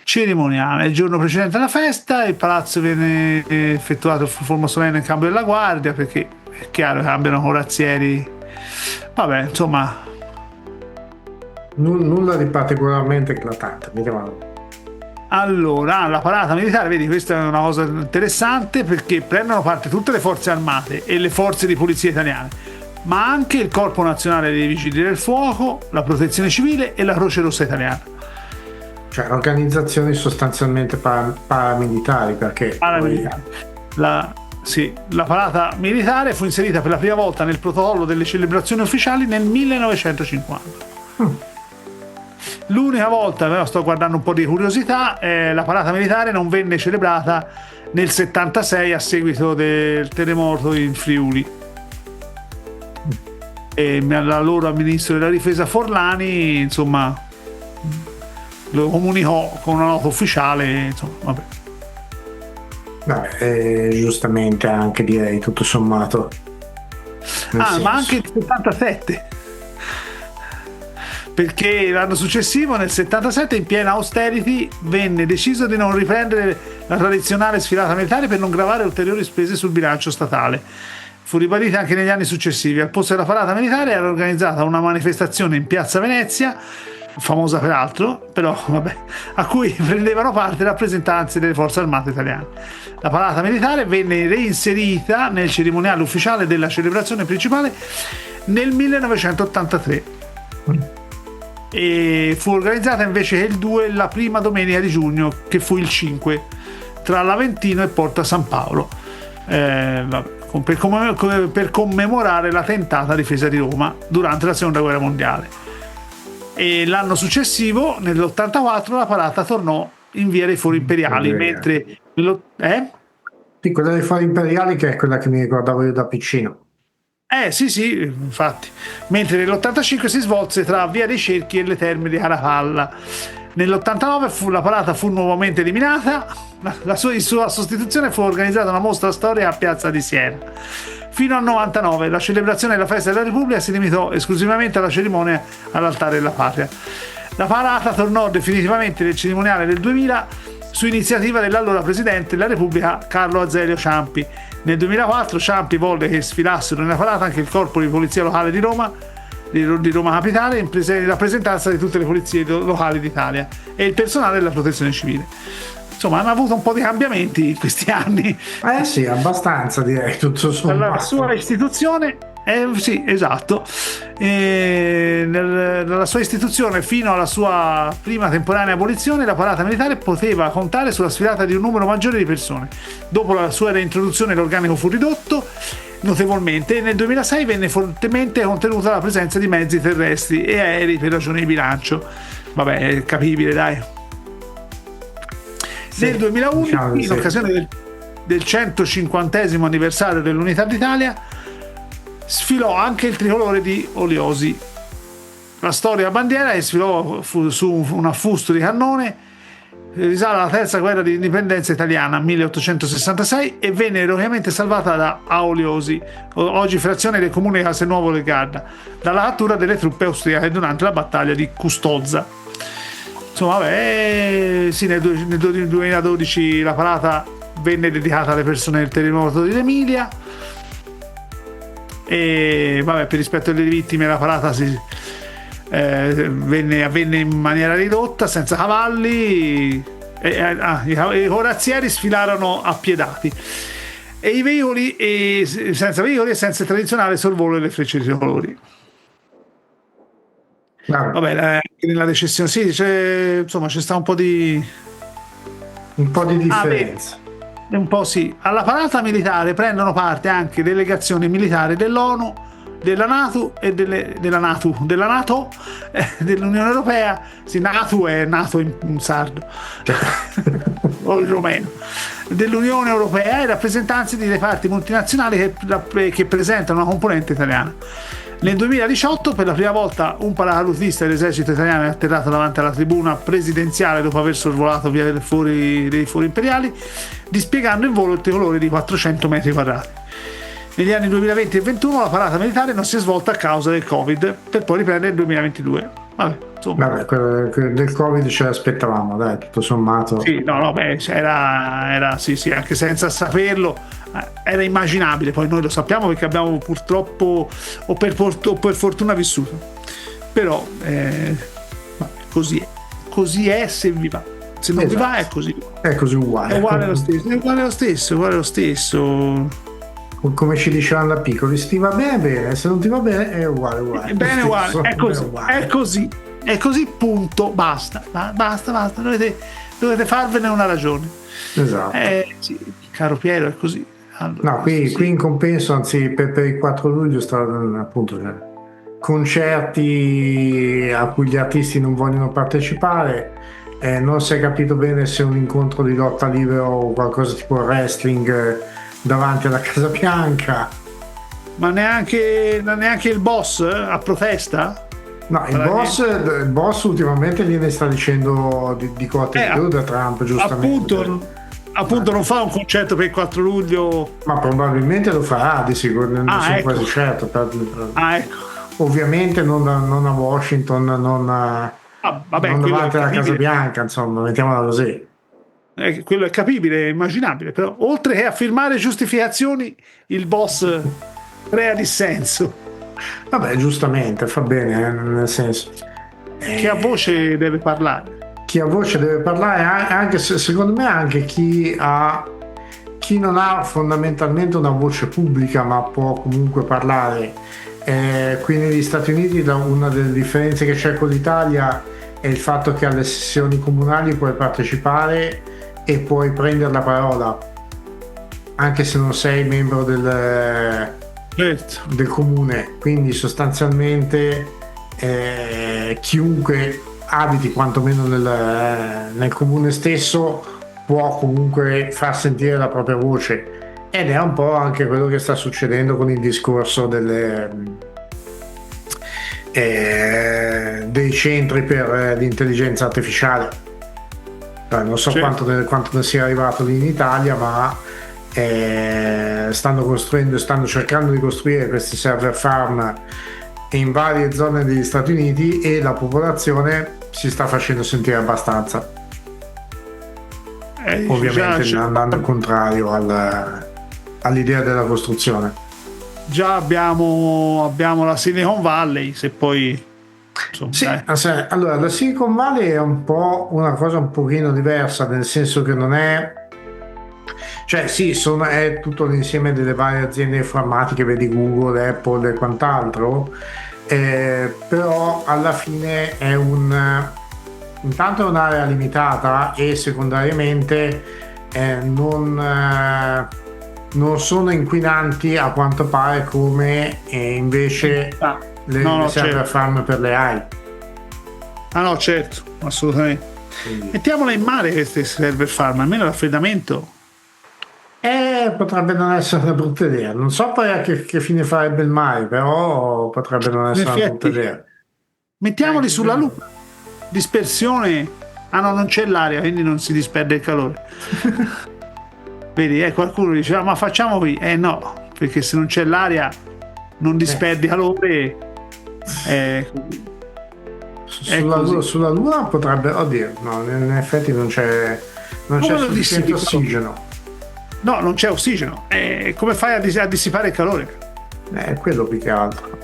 Cerimoniale, il giorno precedente alla festa il palazzo viene effettuato in forma solenne il cambio della guardia, perché è chiaro, cambiano corazzieri, vabbè, insomma. Nulla di particolarmente eclatante, vediamo. Allora, la parata militare, vedi, questa è una cosa interessante, perché prendono parte tutte le forze armate e le forze di polizia italiane, ma anche il Corpo Nazionale dei Vigili del Fuoco, la Protezione Civile e la Croce Rossa Italiana. Cioè organizzazioni sostanzialmente paramilitari, perché paramilitari. La parata militare fu inserita per la prima volta nel protocollo delle celebrazioni ufficiali nel 1950. L'unica volta, sto guardando un po' di curiosità, la parata militare non venne celebrata nel 76 a seguito del terremoto in Friuli. E l'allora ministro della difesa Forlani, insomma, lo comunicò con una nota ufficiale, insomma, vabbè. Giustamente, anche direi, tutto sommato. Ma anche il 77, perché l'anno successivo, nel 77, in piena austerity, venne deciso di non riprendere la tradizionale sfilata militare per non gravare ulteriori spese sul bilancio statale. Fu ribadita anche negli anni successivi. Al posto della parata militare era organizzata una manifestazione in piazza Venezia, famosa peraltro, però vabbè, a cui prendevano parte rappresentanze delle forze armate italiane. La parata militare venne reinserita nel cerimoniale ufficiale della celebrazione principale nel 1983 e fu organizzata invece il 2 la prima domenica di giugno, che fu il 5, tra l'Aventino e Porta San Paolo, per commemorare la tentata difesa di Roma durante la seconda guerra mondiale. E l'anno successivo, nell'84, la parata tornò in via dei Fori Imperiali, mentre Sì, quella dei Fori Imperiali, che è quella che mi ricordavo io da piccino. Sì, infatti. Mentre nell'85 si svolse tra via dei Cerchi e le terme di Caracalla. Nell'89 la parata fu nuovamente eliminata. In sua sostituzione fu organizzata una mostra storica a Piazza di Siena. Fino al 99 la celebrazione della Festa della Repubblica si limitò esclusivamente alla cerimonia all'Altare della Patria. La parata tornò definitivamente nel cerimoniale del 2000 su iniziativa dell'allora Presidente della Repubblica Carlo Azeglio Ciampi. Nel 2004 Ciampi volle che sfilassero nella parata anche il corpo di polizia locale di Roma Capitale, in rappresentanza di tutte le polizie locali d'Italia e il personale della Protezione Civile. Insomma, hanno avuto un po' di cambiamenti in questi anni. Sì, abbastanza, direi, tutto sommato. La sua istituzione Sì, esatto. Nella sua istituzione fino alla sua prima temporanea abolizione, la parata militare poteva contare sulla sfilata di un numero maggiore di persone. Dopo la sua reintroduzione l'organico fu ridotto notevolmente e nel 2006 venne fortemente contenuta la presenza di mezzi terrestri e aerei per ragioni di bilancio. Vabbè, è capibile, dai. Sì, nel 2011, in occasione del 150° anniversario dell'Unità d'Italia, sfilò anche il tricolore di Oliosi. La storia bandiera che sfilò su un affusto di cannone risale alla terza guerra di indipendenza italiana 1866 e venne eroicamente salvata da Aoliosi, oggi frazione del comune di Castelnuovo del Garda, dalla cattura delle truppe austriache durante la battaglia di Custozza. Insomma, vabbè, sì, nel 2012 la parata venne dedicata alle persone del terremoto dell'Emilia e vabbè, per rispetto alle vittime la parata avvenne in maniera ridotta, senza cavalli, i corazzieri sfilarono appiedati e i veicoli senza veicoli e senza il tradizionale sorvolo delle frecce di tricolori. Vabbè, nella recessione sì, insomma c'è sta un po' di differenza. Un po' sì. Alla parata militare prendono parte anche delegazioni militari dell'ONU, della NATO e della NATO, dell'Unione Europea. Sì, NATO è NATO in sardo o in romeno, dell'Unione Europea e rappresentanti di reparti multinazionali che presentano una componente italiana. Nel 2018 per la prima volta un paracadutista dell'esercito italiano è atterrato davanti alla tribuna presidenziale dopo aver sorvolato via dei fori imperiali, dispiegando in volo il tricolore di 400 metri quadrati. Negli anni 2020 e 2021 la parata militare non si è svolta a causa del Covid, per poi riprendere nel 2022. Vabbè, del Covid ce l'aspettavamo, dai, tutto sommato. Sì, era sì, anche senza saperlo, era immaginabile. Poi noi lo sappiamo perché abbiamo purtroppo o per fortuna vissuto. Però così è se vi va. Se non vi va è così. È così uguale. È uguale lo stesso. Come ci dicevano da piccoli, se ti va bene, se non ti va bene è uguale. Bene, uguale, è così, punto, basta. Dovete farvene una ragione. Esatto. Sì, caro Piero, è così. Allora, qui in compenso, anzi per il 4 luglio stanno appunto concerti a cui gli artisti non vogliono partecipare. Non si è capito bene se è un incontro di lotta libera o qualcosa tipo wrestling davanti alla Casa Bianca. Ma neanche il boss a protesta? No, il boss ultimamente gliene sta dicendo di cotte di più da Trump, giustamente. Appunto non fa un concerto per il 4 luglio. Ma probabilmente lo farà, di sicuro, ne sono quasi certo. Ecco. Ovviamente non a Washington, non davanti alla Casa Bianca, insomma, mettiamola così. Quello è capibile, è immaginabile, però oltre che a firmare giustificazioni il boss crea dissenso. Vabbè, giustamente, fa bene, nel senso chi ha voce deve parlare. Chi ha voce deve parlare, anche secondo me anche chi non ha fondamentalmente una voce pubblica ma può comunque parlare. Qui negli Stati Uniti una delle differenze che c'è con l'Italia è il fatto che alle sessioni comunali puoi partecipare e puoi prendere la parola anche se non sei membro del comune, quindi sostanzialmente chiunque abiti quantomeno nel comune stesso può comunque far sentire la propria voce, ed è un po' anche quello che sta succedendo con il discorso dei centri per l'intelligenza artificiale. Non so quanto ne sia arrivato lì in Italia, ma stanno cercando di costruire questi server farm in varie zone degli Stati Uniti e la popolazione si sta facendo sentire abbastanza, ovviamente andando al contrario all'idea della costruzione. Già abbiamo la Silicon Valley, se poi allora la Silicon Valley è un po' una cosa un pochino diversa, nel senso che non è Cioè sì, è tutto l'insieme delle varie aziende informatiche, vedi Google, Apple e quant'altro, però alla fine intanto è un'area limitata e secondariamente non sono inquinanti a quanto pare come invece le server certo. farm per le AI. Ah no, certo, assolutamente. Quindi. Mettiamola in mare queste server farm, almeno raffreddamento. Potrebbe non essere una brutta idea. Non so poi a che fine farebbe il mare, però potrebbe non In essere una brutta effetti, idea. mettiamoli sulla Luna. Dispersione. Ah no, non c'è l'aria, quindi non si disperde il calore. Vedi, qualcuno diceva, ma facciamo qui. No, perché se non c'è l'aria non disperdi calore. Sulla Luna potrebbe, oddio, no, in effetti non c'è sufficiente ossigeno. No, non c'è ossigeno. Come fai a dissipare il calore? Quello più che altro.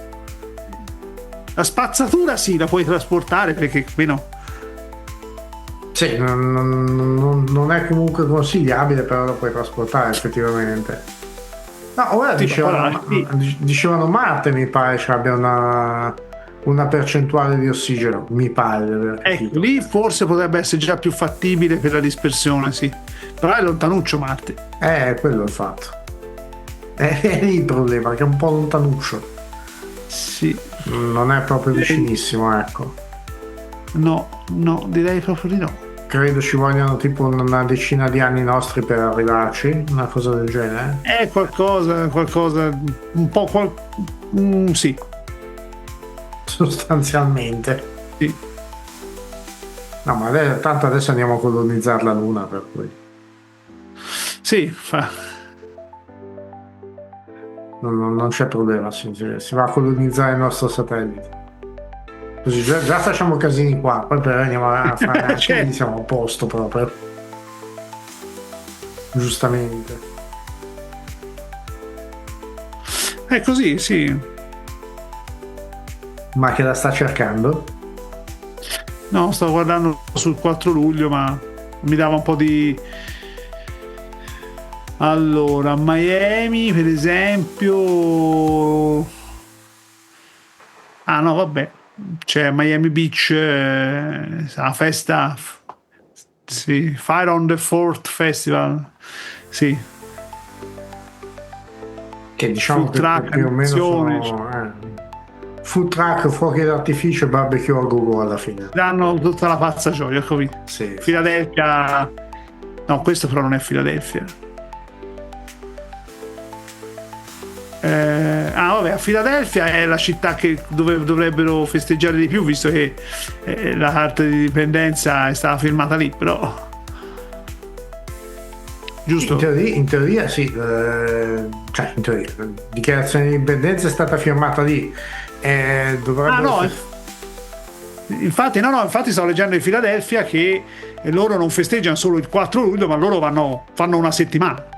La spazzatura sì, la puoi trasportare perché meno. Sì, non è comunque consigliabile, però lo puoi trasportare effettivamente. No, ora dicevano Marte, mi pare, cioè abbia una percentuale di ossigeno, mi pare. Ecco, lì forse potrebbe essere già più fattibile per la dispersione, sì. Però è lontanuccio Marte. Quello è il fatto. È lì il problema, che è un po' lontanuccio. Sì. Non è proprio vicinissimo, ecco. No, direi proprio di no. Credo ci vogliano tipo una decina di anni nostri per arrivarci, una cosa del genere. È qualcosa, un po' sì. Sostanzialmente. Sì. No, ma tanto adesso andiamo a colonizzare la Luna, per cui. Sì, Non c'è problema, si va a colonizzare il nostro satellite. Così già facciamo casini qua, poi però andiamo a fare anche lì, siamo a posto proprio. Giustamente. È così, sì. Ma che la sta cercando? No, stavo guardando sul 4 luglio, ma mi dava un po' di... Allora, Miami, per esempio... Ah no, vabbè. C'è Miami Beach, la festa... Sì, Fire on the 4th Festival. Sì. Che diciamo che più o meno sono... food truck, fuochi d'artificio e barbecue a gogo alla fine. Danno tutta la pazza gioia, capito? Sì. Filadelfia. No, questo però non è Filadelfia. Vabbè, a Filadelfia è la città dove dovrebbero festeggiare di più, visto che la carta di indipendenza è stata firmata lì, però. Giusto? In teoria sì, cioè in teoria la dichiarazione di indipendenza è stata firmata lì. Infatti stavo leggendo in Filadelfia che loro non festeggiano solo il 4 luglio, ma loro fanno una settimana.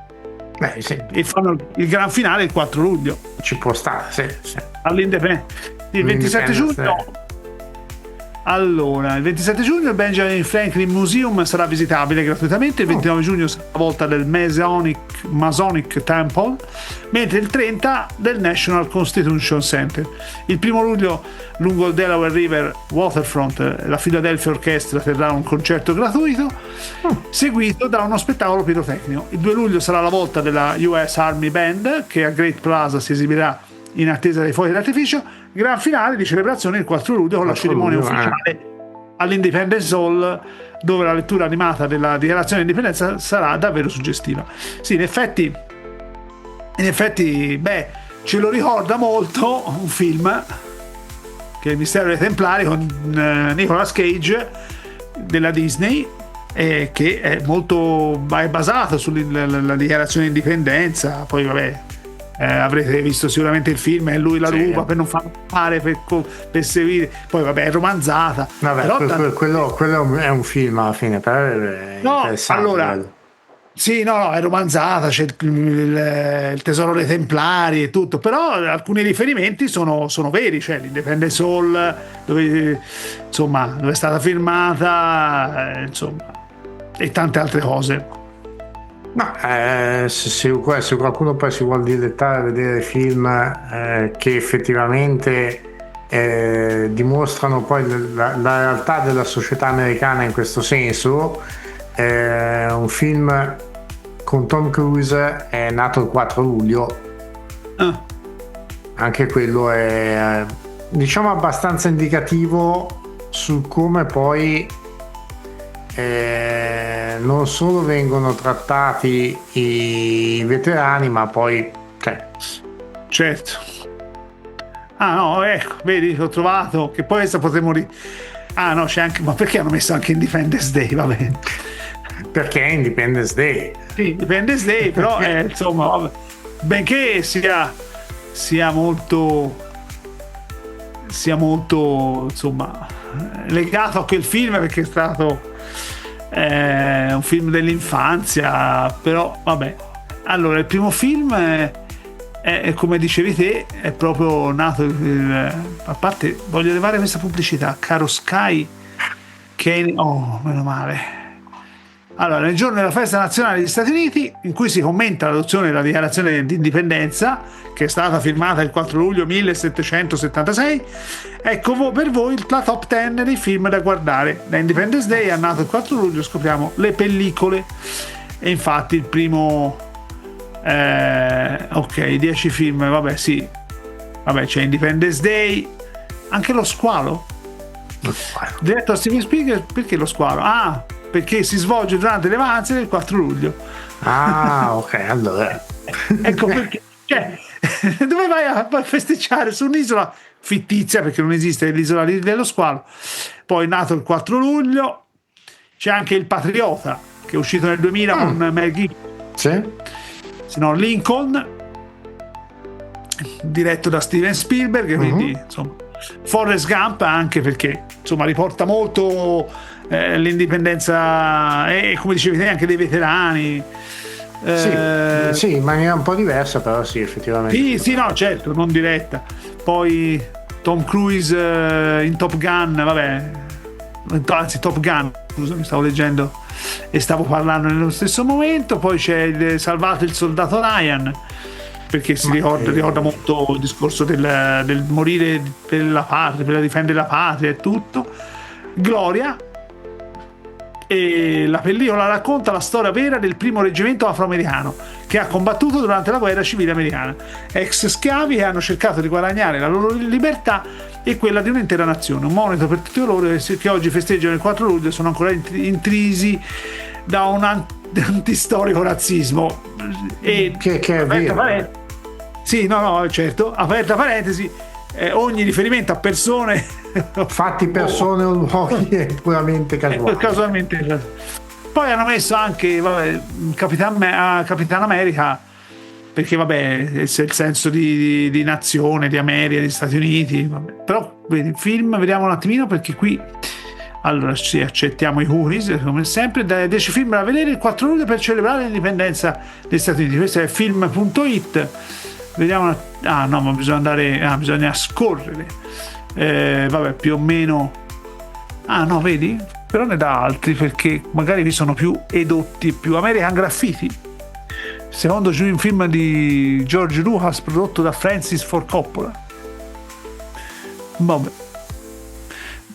Sì. E fanno il gran finale il 4 luglio. Ci può stare, sì. All'Indipendenza. Il 27 giugno. Allora, il 27 giugno il Benjamin Franklin Museum sarà visitabile gratuitamente, il 29 giugno sarà la volta del Masonic Temple, mentre il 30 del National Constitution Center. Il 1 luglio lungo il Delaware River Waterfront la Philadelphia Orchestra terrà un concerto gratuito, seguito da uno spettacolo pirotecnico. Il 2 luglio sarà la volta della US Army Band, che a Great Plaza si esibirà in attesa dei fuochi d'artificio. Gran finale di celebrazione il 4 luglio con la cerimonia ufficiale all'Independence Hall, dove la lettura animata della dichiarazione di indipendenza sarà davvero suggestiva. Sì, in effetti ce lo ricorda molto un film che è Il mistero dei Templari con Nicolas Cage della Disney, che è basato sulla dichiarazione di indipendenza. Poi vabbè, avrete visto sicuramente il film, e lui la ruba per non far male, per seguire. Poi vabbè, è romanzata. Vabbè, quello è un film alla fine, però è interessante. Allora, sì, no, è romanzata, c'è il tesoro dei Templari e tutto, però alcuni riferimenti sono veri, cioè l'Independence Hall, dove è stata filmata, insomma, e tante altre cose. No, se qualcuno poi si vuole dilettare a vedere film che effettivamente dimostrano poi la realtà della società americana in questo senso, un film con Tom Cruise è Nato il 4 luglio. Anche quello è, diciamo, abbastanza indicativo su come poi non solo vengono trattati i veterani, ma poi certo. Ah no, ecco, vedi, ho trovato che poi adesso potremmo ah no, c'è anche, ma perché hanno messo anche Independence Day? Va bene, perché è Independence Day. Sì, Independence Day, però insomma, vabbè, benché sia molto insomma legato a quel film, perché è stato un film dell'infanzia, però vabbè. Allora, il primo film è come dicevi te, è proprio nato a parte, voglio levare questa pubblicità, caro Sky, che meno male. Allora, nel giorno della festa nazionale degli Stati Uniti, in cui si commenta l'adozione della dichiarazione di indipendenza, che è stata firmata il 4 luglio 1776, ecco per voi la top 10 dei film da guardare. Da Independence Day è nato il 4 luglio, scopriamo le pellicole. E infatti il primo 10 film, vabbè, sì. Vabbè, c'è Independence Day, anche Lo Squalo. Diretto da Steven Spielberg. Perché Lo Squalo? Ah, perché si svolge durante le vacanze del 4 luglio. Ah, ok, allora. Ecco perché. Dove vai a festeggiare? Su un'isola fittizia, perché non esiste l'isola dello Squalo. Poi è nato il 4 luglio. C'è anche Il Patriota, che è uscito nel 2000 con Mel Gibson. Sì. Se no, Lincoln, diretto da Steven Spielberg, quindi insomma. Forrest Gump, anche perché insomma riporta molto l'indipendenza e, come dicevi te, anche dei veterani. Sì, in maniera un po' diversa, però sì, effettivamente. Sì, no, certo, non diretta. Poi Tom Cruise in Top Gun, vabbè, anzi Top Gun, scusami, stavo leggendo e stavo parlando nello stesso momento. Poi c'è Salvato il soldato Ryan, perché si ricorda molto il discorso del morire per la patria, per difendere la patria e tutto. Gloria, e la pellicola racconta la storia vera del primo reggimento afroamericano che ha combattuto durante la guerra civile americana, ex schiavi che hanno cercato di guadagnare la loro libertà e quella di un'intera nazione, un monito per tutti coloro che oggi festeggiano il 4 luglio e sono ancora intrisi da un antistorico razzismo. E che è vero. Sì, no, certo, aperta parentesi, ogni riferimento a persone fatti, persone o luoghi è puramente casuale. Poi hanno messo anche Capitan America, perché vabbè è il senso di nazione, di America, degli Stati Uniti, vabbè. Però vedi, film, vediamo un attimino, perché qui allora sì, accettiamo i cookies come sempre. 10 film da vedere il 4 luglio per celebrare l'indipendenza degli Stati Uniti. Questo è film.it. Vediamo. Ah no, ma bisogna scorrere. Vabbè, più o meno. Ah no, vedi? Però ne dà altri, perché magari vi sono più edotti, più American Graffiti, secondo un film di George Lucas prodotto da Francis Ford Coppola. Vabbè,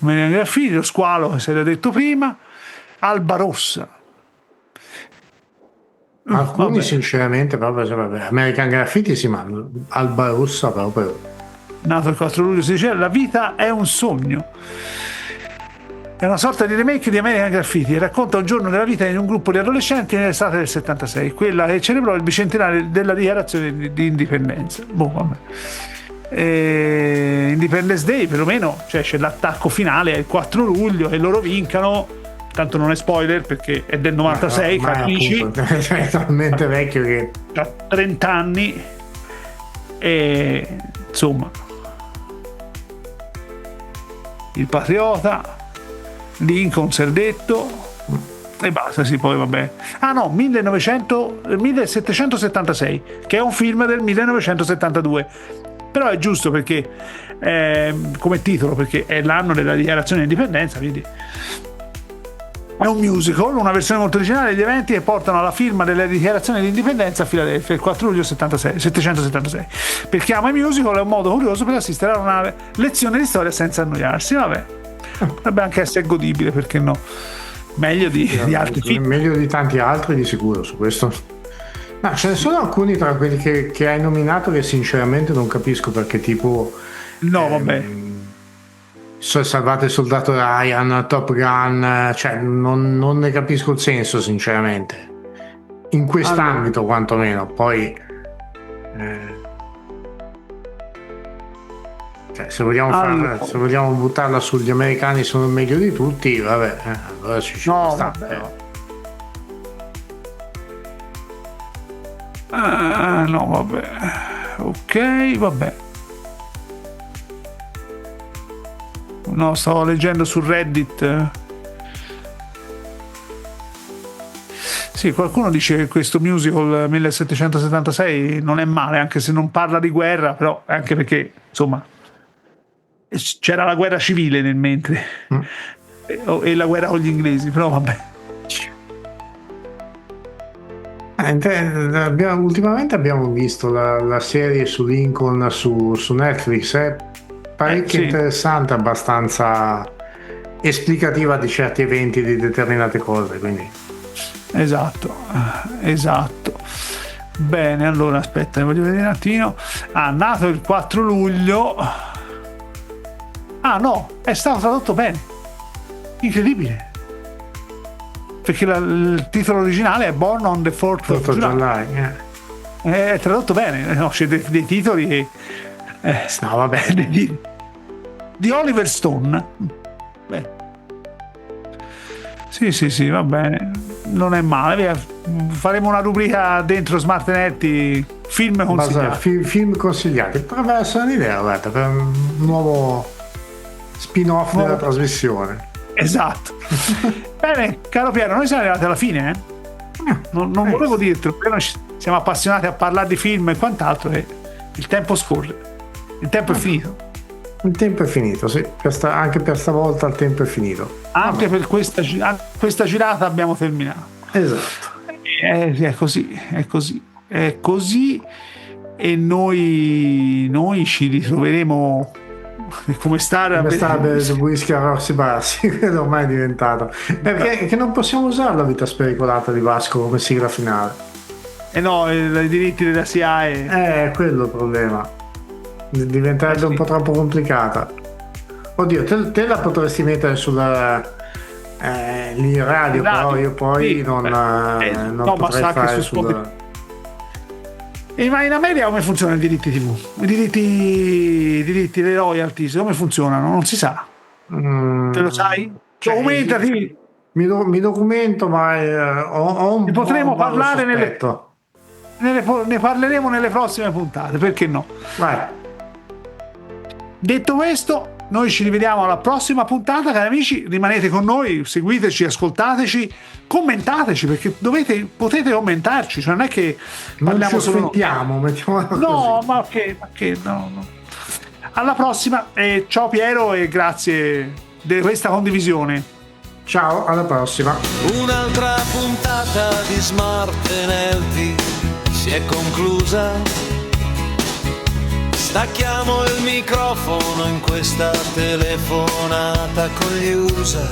American Graffiti, Lo Squalo, che si era detto prima. Alba Rossa. Alcuni sinceramente proprio American Graffiti sì, ma Alba Rossa proprio. Nato il 4 luglio si dice La vita è un sogno. È una sorta di remake di American Graffiti e racconta un giorno della vita di un gruppo di adolescenti nell'estate del 76, quella che celebrò il bicentenario della dichiarazione di indipendenza. Vabbè. Independence Day, perlomeno, cioè, c'è l'attacco finale, è il 4 luglio e loro vincano. Tanto non è spoiler perché è del 96, capisci? È talmente vecchio che ha 30 anni e insomma Il Patriota, Lincoln, Serdetto e basta, sì, poi vabbè. Ah no, 1776, che è un film del 1972, però è giusto perché come titolo, perché è l'anno della dichiarazione di indipendenza, quindi È un musical, una versione molto originale degli eventi che portano alla firma delle dichiarazioni di indipendenza a Filadelfia il 4 luglio 776. Per chi ama i musical è un modo curioso per assistere a una lezione di storia senza annoiarsi. Vabbè, potrebbe anche essere godibile, perché no? Meglio di altri film. Meglio di tanti altri di sicuro su questo. No, ce ne sono alcuni tra quelli che hai nominato che sinceramente non capisco, perché tipo... No, vabbè. Salvate il soldato Ryan, Top Gun, cioè non ne capisco il senso sinceramente, in quest'ambito quantomeno. Poi cioè, se vogliamo buttarla sugli americani sono il meglio di tutti, vabbè, allora ci sta, vabbè. però. No, vabbè, ok, vabbè. No, stavo leggendo su Reddit. Sì, qualcuno dice che questo musical 1776 non è male, anche se non parla di guerra, però anche perché, insomma, c'era la guerra civile nel mentre e la guerra con gli inglesi, però vabbè. Ultimamente abbiamo visto la serie su Lincoln su Netflix, parecchio interessante, abbastanza esplicativa di certi eventi, di determinate cose, quindi esatto. Bene, allora aspetta, voglio vedere un attimo. Nato il 4 luglio. No, è stato tradotto bene, incredibile, perché il titolo originale è Born on the 4th of July. È tradotto bene, no, c'è dei titoli no, vabbè, di Oliver Stone. Beh. Sì, va bene, non è male. Faremo una rubrica dentro Smart Netti, film consigliati. Film consigliati, potrebbe essere un'idea, guarda, per un nuovo spin-off della trasmissione. Esatto. Bene, caro Piero, noi siamo arrivati alla fine, non volevo dirtelo, però siamo appassionati a parlare di film e quant'altro, e il tempo scorre, il tempo è finito. Il tempo è finito, sì, anche per stavolta il tempo è finito. Anche per questa girata abbiamo terminato. Esatto. È così, e noi ci ritroveremo come stare del whisky a rossi bassi, che ormai è diventato, perché che non possiamo usare la vita spericolata di Vasco come sigla finale. No, i diritti della SIAE è quello il problema, diventerebbe un po' troppo complicata. Oddio, te la potresti mettere sulla lì in radio, però io poi non potrei fare sulla... Ma in America come funzionano i diritti TV? I diritti, le royalties, come funzionano? Non si sa. Te lo sai? Documentati. Mi documento, ma ho un... Ne potremo parlare ne parleremo nelle prossime puntate, perché no? Vai. Detto questo, noi ci rivediamo alla prossima puntata, cari amici. Rimanete con noi, seguiteci, ascoltateci, commentateci, perché potete commentarci, cioè non è che parliamo solo mettiamola così. No, ma che no. Alla prossima, e ciao Piero, e grazie di questa condivisione. Ciao, alla prossima. Un'altra puntata di Smart Netti si è conclusa. Stacchiamo il microfono in questa telefonata con gli USA.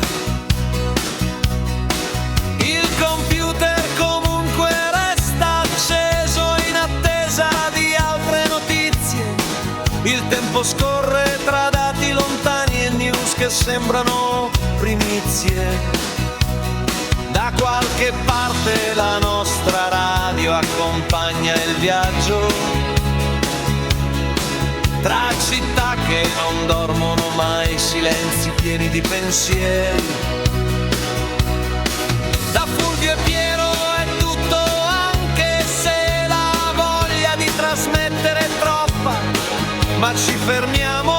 Il computer comunque resta acceso in attesa di altre notizie. Il tempo scorre tra dati lontani e news che sembrano primizie. Da qualche parte la nostra radio accompagna il viaggio tra città che non dormono mai, silenzi pieni di pensieri. Da Fulvio e Piero è tutto, anche se la voglia di trasmettere è troppa, ma ci fermiamo